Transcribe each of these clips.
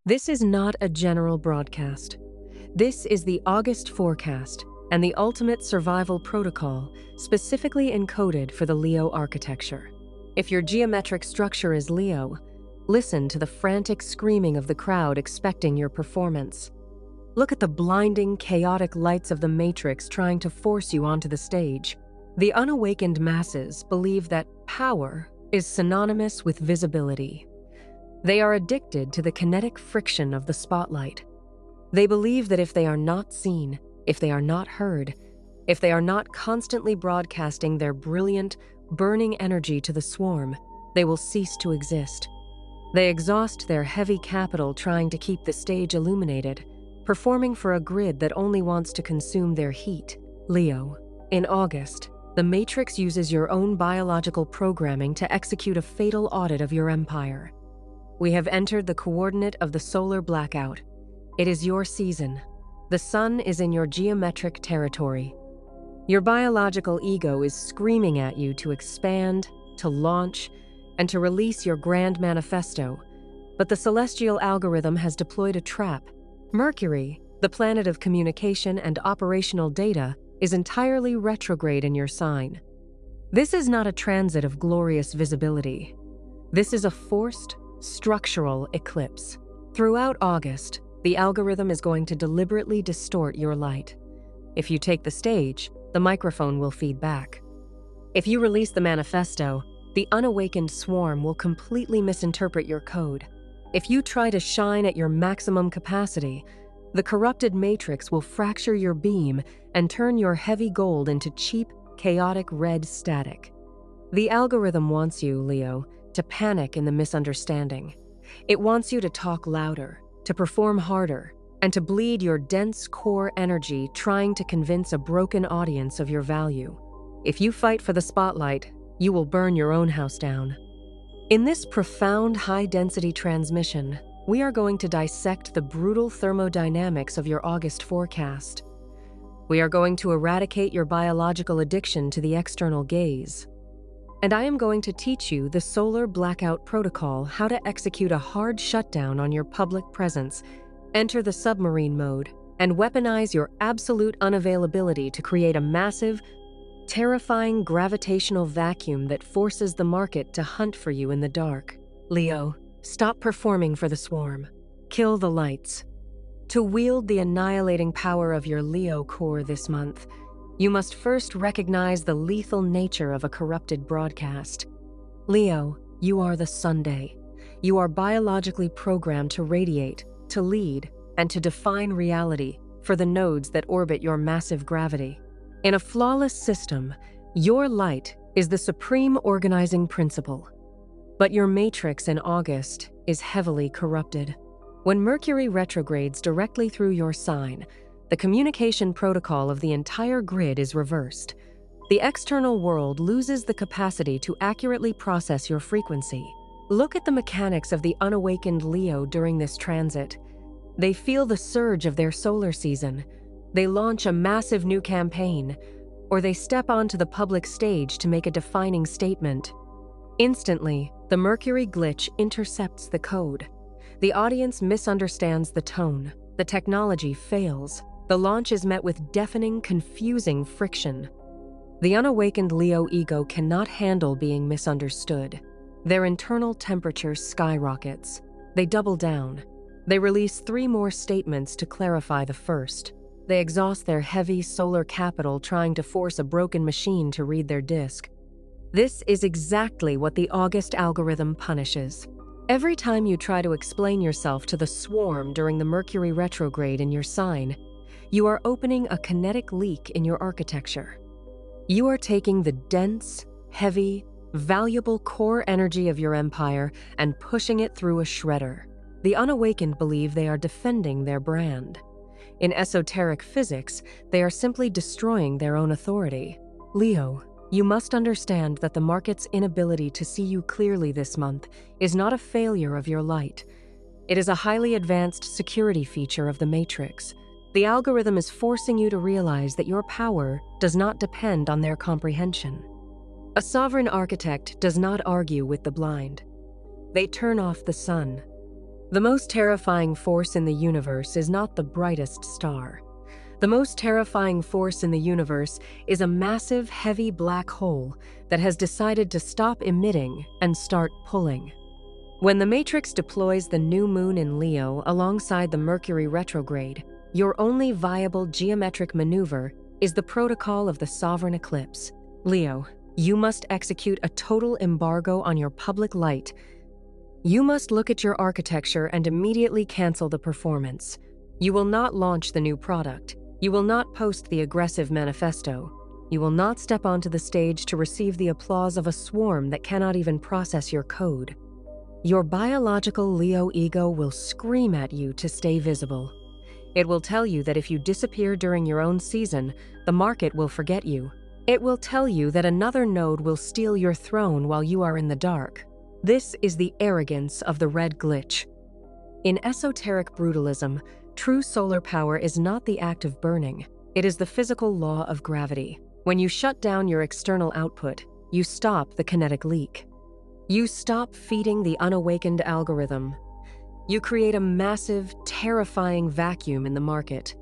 This is not a general broadcast. This is the August forecast and the ultimate survival protocol specifically encoded for the Leo architecture. If your geometric structure is Leo, listen to the frantic screaming of the crowd expecting your performance. Look at the blinding, chaotic lights of the Matrix trying to force you onto the stage. The unawakened masses believe that power is synonymous with visibility. They are addicted to the kinetic friction of the spotlight. They believe that if they are not seen, if they are not heard, if they are not constantly broadcasting their brilliant, burning energy to the swarm, they will cease to exist. They exhaust their heavy capital trying to keep the stage illuminated, performing for a grid that only wants to consume their heat. Leo, in August, the Matrix uses your own biological programming to execute a fatal audit of your empire. We have entered the coordinate of the Solar Blackout. It is your season. The sun is in your geometric territory. Your biological ego is screaming at you to expand, to launch, and to release your grand manifesto. But the celestial algorithm has deployed a trap. Mercury, the planet of communication and operational data, is entirely retrograde in your sign. This is not a transit of glorious visibility. This is a forced, structural eclipse. Throughout August, the algorithm is going to deliberately distort your light. If you take the stage, the microphone will feed back. If you release the manifesto, the unawakened swarm will completely misinterpret your code. If you try to shine at your maximum capacity, the corrupted matrix will fracture your beam and turn your heavy gold into cheap, chaotic red static. The algorithm wants you, Leo, to panic in the misunderstanding. It wants you to talk louder, to perform harder, and to bleed your dense core energy trying to convince a broken audience of your value. If you fight for the spotlight, you will burn your own house down. In this profound high-density transmission, we are going to dissect the brutal thermodynamics of your August forecast. We are going to eradicate your biological addiction to the external gaze. And I am going to teach you the Solar Blackout protocol, how to execute a hard shutdown on your public presence, enter the submarine mode, and weaponize your absolute unavailability to create a massive, terrifying gravitational vacuum that forces the market to hunt for you in the dark. Leo, stop performing for the swarm. Kill the lights. To wield the annihilating power of your Leo core this month, you must first recognize the lethal nature of a corrupted broadcast. Leo, you are the Sunday. You are biologically programmed to radiate, to lead, and to define reality for the nodes that orbit your massive gravity. In a flawless system, your light is the supreme organizing principle. But your matrix in August is heavily corrupted. When Mercury retrogrades directly through your sign, the communication protocol of the entire grid is reversed. The external world loses the capacity to accurately process your frequency. Look at the mechanics of the unawakened Leo during this transit. They feel the surge of their solar season. They launch a massive new campaign, or they step onto the public stage to make a defining statement. Instantly, the Mercury glitch intercepts the code. The audience misunderstands the tone. The technology fails. The launch is met with deafening, confusing friction. The unawakened Leo ego cannot handle being misunderstood. Their internal temperature skyrockets. They double down. They release 3 more statements to clarify the first. They exhaust their heavy solar capital trying to force a broken machine to read their disk. This is exactly what the August algorithm punishes. Every time you try to explain yourself to the swarm during the Mercury retrograde in your sign, you are opening a kinetic leak in your architecture. You are taking the dense, heavy, valuable core energy of your empire and pushing it through a shredder. The unawakened believe they are defending their brand. In esoteric physics, they are simply destroying their own authority. Leo, you must understand that the market's inability to see you clearly this month is not a failure of your light. It is a highly advanced security feature of the Matrix. The algorithm is forcing you to realize that your power does not depend on their comprehension. A sovereign architect does not argue with the blind. They turn off the sun. The most terrifying force in the universe is not the brightest star. The most terrifying force in the universe is a massive, heavy black hole that has decided to stop emitting and start pulling. When the Matrix deploys the new moon in Leo alongside the Mercury retrograde, your only viable geometric maneuver is the protocol of the sovereign eclipse. Leo, you must execute a total embargo on your public light. You must look at your architecture and immediately cancel the performance. You will not launch the new product. You will not post the aggressive manifesto. You will not step onto the stage to receive the applause of a swarm that cannot even process your code. Your biological Leo ego will scream at you to stay visible. It will tell you that if you disappear during your own season, the market will forget you. It will tell you that another node will steal your throne while you are in the dark. This is the arrogance of the red glitch. In esoteric brutalism, true solar power is not the act of burning. It is the physical law of gravity. When you shut down your external output, you stop the kinetic leak. You stop feeding the unawakened algorithm. You create a massive, terrifying vacuum in the market.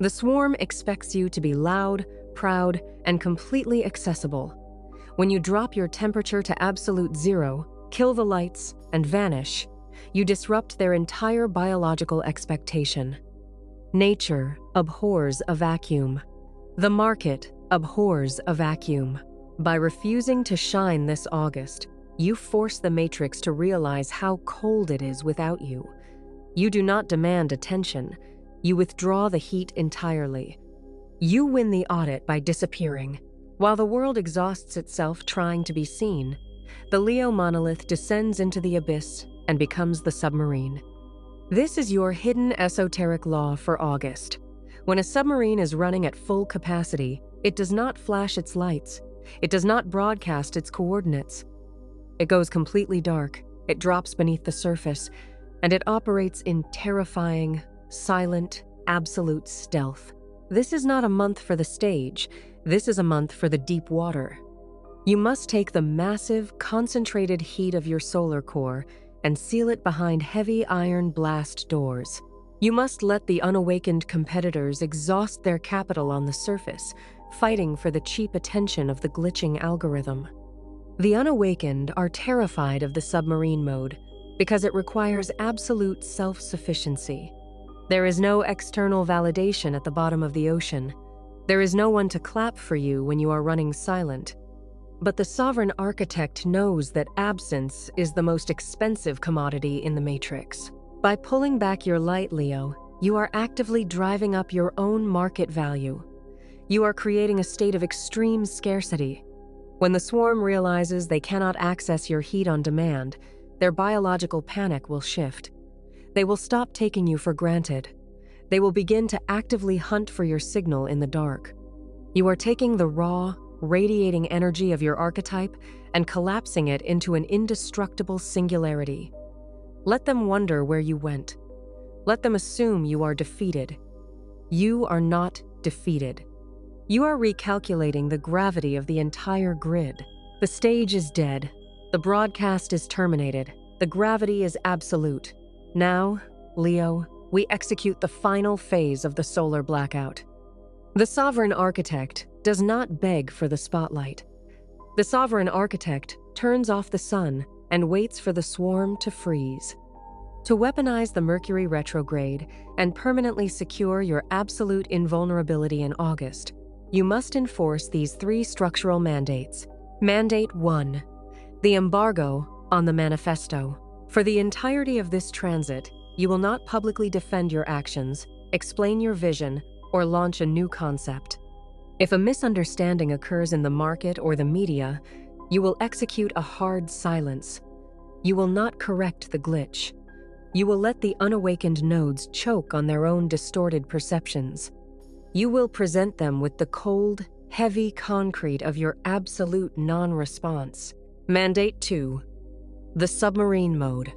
The swarm expects you to be loud, proud, and completely accessible. When you drop your temperature to absolute zero, kill the lights, and vanish, you disrupt their entire biological expectation. Nature abhors a vacuum. The market abhors a vacuum. By refusing to shine this August, you force the Matrix to realize how cold it is without you. You do not demand attention. You withdraw the heat entirely. You win the audit by disappearing. While the world exhausts itself trying to be seen, the Leo monolith descends into the abyss and becomes the submarine. This is your hidden esoteric law for August. When a submarine is running at full capacity, it does not flash its lights. It does not broadcast its coordinates. It goes completely dark, it drops beneath the surface, and it operates in terrifying, silent, absolute stealth. This is not a month for the stage, this is a month for the deep water. You must take the massive, concentrated heat of your solar core and seal it behind heavy iron blast doors. You must let the unawakened competitors exhaust their capital on the surface, fighting for the cheap attention of the glitching algorithm. The unawakened are terrified of the submarine mode because it requires absolute self-sufficiency. There is no external validation at the bottom of the ocean. There is no one to clap for you when you are running silent. But the sovereign architect knows that absence is the most expensive commodity in the Matrix. By pulling back your light, Leo, you are actively driving up your own market value. You are creating a state of extreme scarcity. When the swarm realizes they cannot access your heat on demand, their biological panic will shift. They will stop taking you for granted. They will begin to actively hunt for your signal in the dark. You are taking the raw, radiating energy of your archetype and collapsing it into an indestructible singularity. Let them wonder where you went. Let them assume you are defeated. You are not defeated. You are recalculating the gravity of the entire grid. The stage is dead. The broadcast is terminated. The gravity is absolute. Now, Leo, we execute the final phase of the solar blackout. The sovereign architect does not beg for the spotlight. The sovereign architect turns off the sun and waits for the swarm to freeze. To weaponize the Mercury retrograde and permanently secure your absolute invulnerability in August, you must enforce these 3 structural mandates. Mandate 1. The embargo on the manifesto. For the entirety of this transit, you will not publicly defend your actions, explain your vision, or launch a new concept. If a misunderstanding occurs in the market or the media, you will execute a hard silence. You will not correct the glitch. You will let the unawakened nodes choke on their own distorted perceptions. You will present them with the cold, heavy concrete of your absolute non-response. Mandate 2. The submarine mode.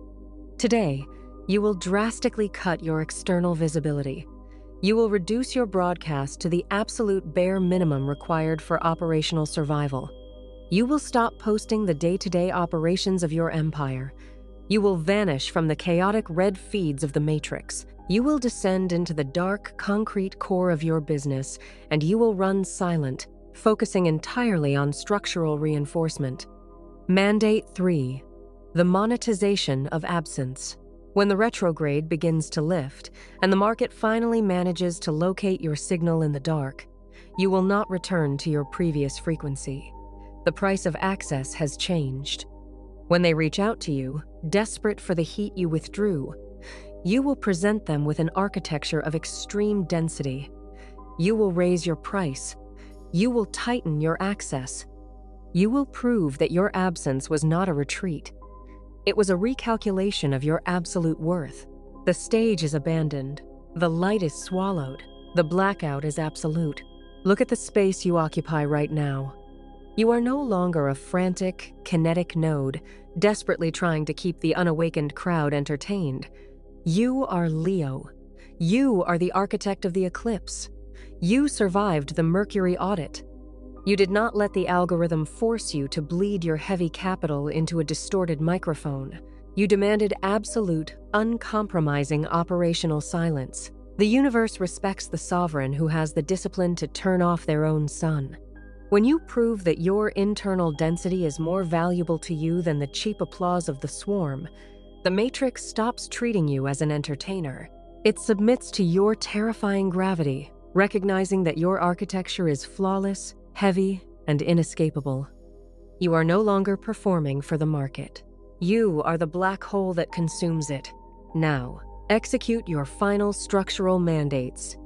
Today, you will drastically cut your external visibility. You will reduce your broadcast to the absolute bare minimum required for operational survival. You will stop posting the day-to-day operations of your empire. You will vanish from the chaotic red feeds of the matrix. You will descend into the dark, concrete core of your business, and you will run silent, focusing entirely on structural reinforcement. Mandate 3. The monetization of absence. When the retrograde begins to lift, and the market finally manages to locate your signal in the dark, you will not return to your previous frequency. The price of access has changed. When they reach out to you, desperate for the heat you withdrew, you will present them with an architecture of extreme density. You will raise your price. You will tighten your access. You will prove that your absence was not a retreat. It was a recalculation of your absolute worth. The stage is abandoned. The light is swallowed. The blackout is absolute. Look at the space you occupy right now. You are no longer a frantic, kinetic node, desperately trying to keep the unawakened crowd entertained. You are Leo. You are the architect of the eclipse. You survived the Mercury audit. You did not let the algorithm force you to bleed your heavy capital into a distorted microphone. You demanded absolute, uncompromising operational silence. The universe respects the sovereign who has the discipline to turn off their own sun. When you prove that your internal density is more valuable to you than the cheap applause of the swarm, the Matrix stops treating you as an entertainer. It submits to your terrifying gravity, recognizing that your architecture is flawless, heavy, and inescapable. You are no longer performing for the market. You are the black hole that consumes it. Now, execute your final structural mandates.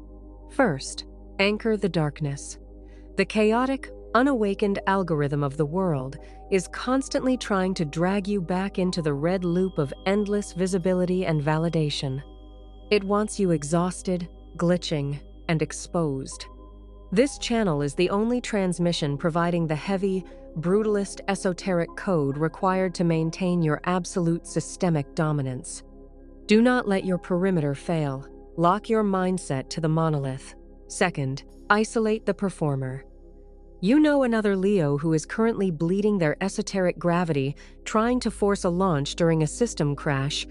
First, anchor the darkness. The chaotic, unawakened algorithm of the world is constantly trying to drag you back into the red loop of endless visibility and validation. It wants you exhausted, glitching, and exposed. This channel is the only transmission providing the heavy, brutalist esoteric code required to maintain your absolute systemic dominance. Do not let your perimeter fail. Lock your mindset to the monolith. Second, isolate the performer. You know another Leo who is currently bleeding their esoteric gravity, trying to force a launch during a system crash,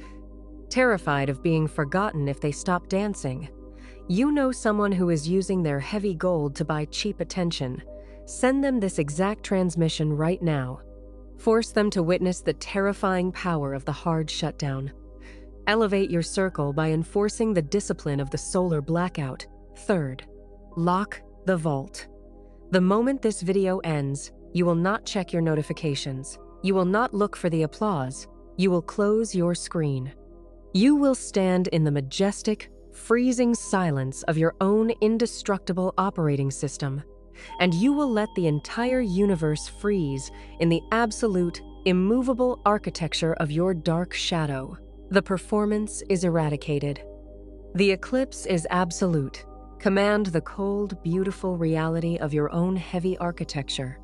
terrified of being forgotten if they stop dancing. You know someone who is using their heavy gold to buy cheap attention. Send them this exact transmission right now. Force them to witness the terrifying power of the hard shutdown. Elevate your circle by enforcing the discipline of the Solar Blackout. Third, lock the vault. The moment this video ends, you will not check your notifications. You will not look for the applause. You will close your screen. You will stand in the majestic, freezing silence of your own indestructible operating system, and you will let the entire universe freeze in the absolute, immovable architecture of your dark shadow. The performance is eradicated. The eclipse is absolute. Command the cold, beautiful reality of your own heavy architecture.